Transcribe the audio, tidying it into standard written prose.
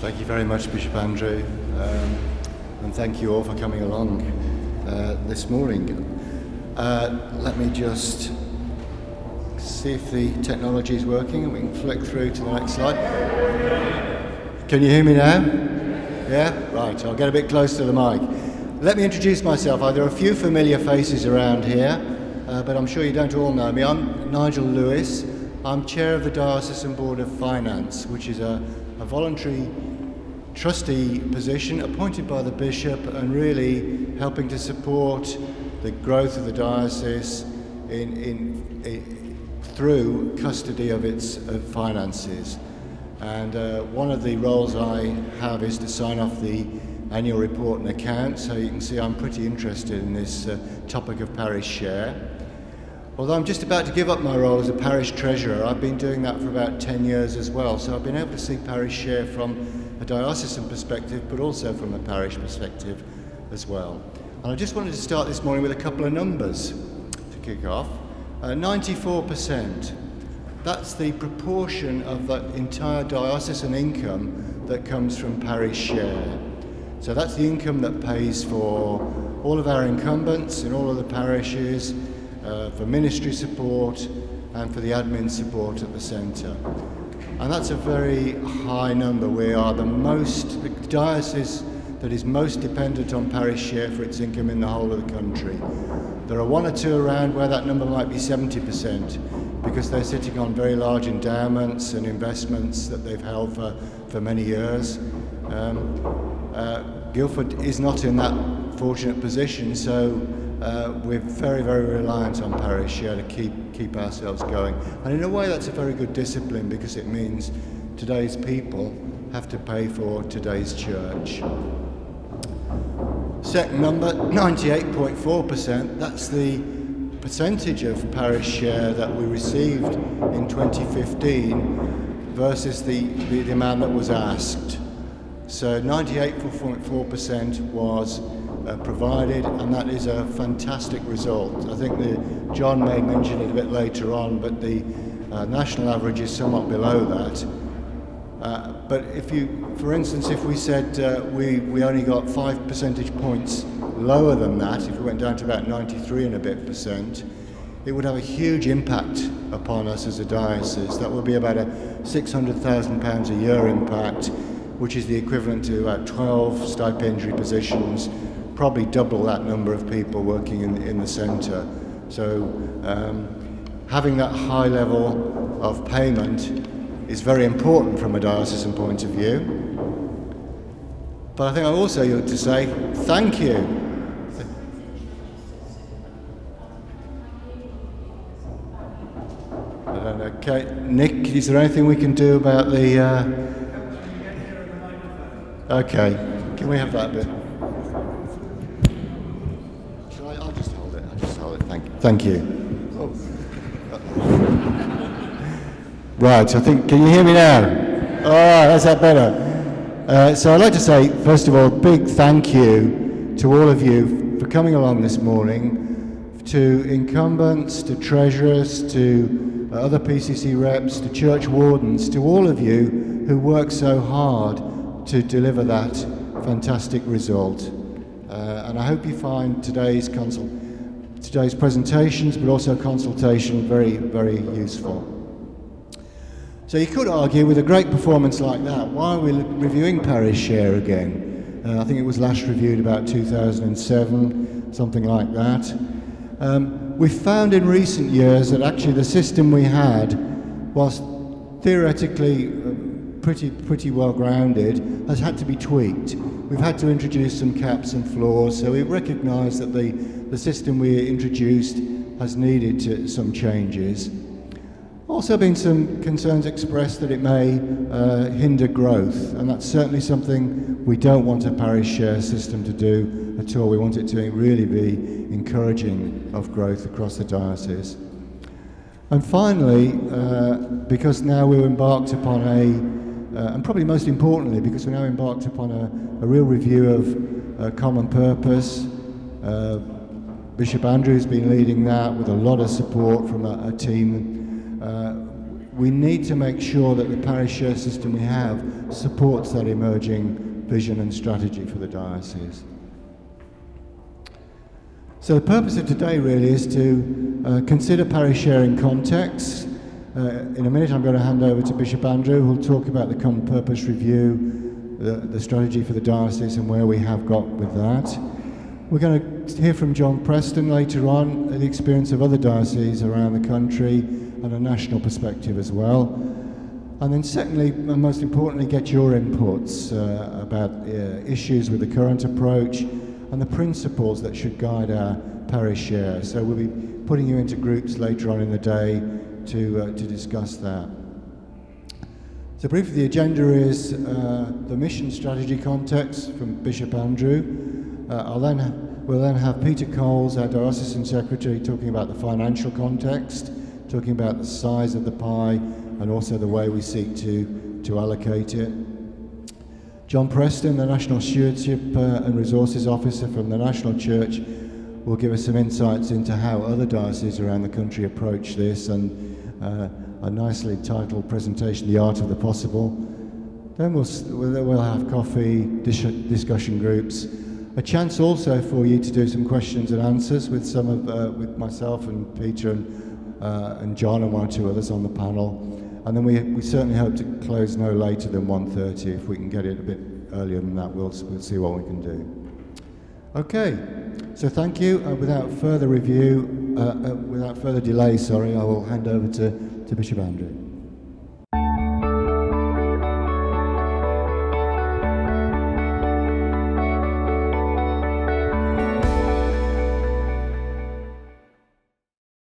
Thank you very much, Bishop Andrew, and thank you all for coming along this morning. Let me just see if the technology is working and we can flick through to the next slide. Can you hear me now? Yeah? Right, I'll get a bit close to the mic. Let me introduce myself. There are a few familiar faces around here, but I'm sure you don't all know me. I'm Nigel Lewis. I'm chair of the Diocesan Board of Finance, which is a voluntary trustee position appointed by the bishop and really helping to support the growth of the diocese through custody of its finances. And one of the roles I have is to sign off the annual report and accounts, so you can see I'm pretty interested in this topic of parish share. Although I'm just about to give up my role as a parish treasurer, I've been doing that for about 10 years as well, so I've been able to see parish share from a diocesan perspective, but also from a parish perspective as well. And I just wanted to start this morning with a couple of numbers to kick off. 94%, that's the proportion of the entire diocesan income that comes from parish share. So that's the income that pays for all of our incumbents in all of the parishes, for ministry support and for the admin support at the centre. And that's a very high number. We are the diocese that is most dependent on parish share for its income in the whole of the country. There are one or two around where that number might be 70% because they're sitting on very large endowments and investments that they've held for many years. Guildford is not in that fortunate position, so we're very, very reliant on parish share to keep ourselves going. And in a way that's a very good discipline because it means today's people have to pay for today's church. Second number, 98.4%, that's the percentage of parish share that we received in 2015 versus the amount that was asked. So 98.4% was provided, and that is a fantastic result. I think John may mention it a bit later on, but the national average is somewhat below that. But if you, for instance, if we said we only got 5 percentage points lower than that, if we went down to about 93 and a bit percent, it would have a huge impact upon us as a diocese. That would be about a £600,000 a year impact, which is the equivalent to about 12 stipendiary positions, probably double that number of people working in the centre. So having that high level of payment is very important from a diocesan point of view. But I think I also ought to say thank you. I don't know. Okay, Nick, is there anything we can do about the... Okay, can we have that bit? I'll just hold it. Thank you. Oh. Right, I think, can you hear me now? All right, that's that better. So I'd like to say, first of all, big thank you to all of you for coming along this morning, to incumbents, to treasurers, to other PCC reps, to church wardens, to all of you who work so hard to deliver that fantastic result. And I hope you find today's presentations, but also consultation, very, very useful. So you could argue, with a great performance like that, why are we reviewing parish share again? I think it was last reviewed about 2007, something like that. We found in recent years that actually the system we had, whilst theoretically pretty well grounded, has had to be tweaked. We've had to introduce some caps and floors, so we recognise that the system we introduced has needed some changes. Also been some concerns expressed that it may hinder growth, and that's certainly something we don't want a parish share system to do at all. We want it to really be encouraging of growth across the diocese. And finally, because now we're embarked upon and probably most importantly, because we're now embarked upon a real review of common purpose. Bishop Andrew's been leading that with a lot of support from a team. we need to make sure that the parish share system we have supports that emerging vision and strategy for the diocese. So the purpose of today really is to consider parish share in context. In a minute I'm going to hand over to Bishop Andrew, who'll talk about the common purpose review, the strategy for the diocese and where we have got with that. We're going to hear from John Preston later on, the experience of other dioceses around the country and a national perspective as well. And then secondly, and most importantly, get your inputs about issues with the current approach and the principles that should guide our parish share. So we'll be putting you into groups later on in the day to discuss that. So briefly, the agenda is the mission strategy context from Bishop Andrew. We'll then have Peter Coles, our Diocesan Secretary, talking about the financial context, talking about the size of the pie and also the way we seek to allocate it. John Preston, the National Stewardship and Resources Officer from the National Church, will give us some insights into how other dioceses around the country approach this, and a nicely titled presentation, The Art of the Possible. Then we'll have coffee, discussion groups, a chance also for you to do some questions and answers with with myself and Peter and John and one or two others on the panel. And then we certainly hope to close no later than 1:30. If we can get it a bit earlier than that, we'll see what we can do. Okay, so thank you. Without further delay, I will hand over to Bishop Andrew.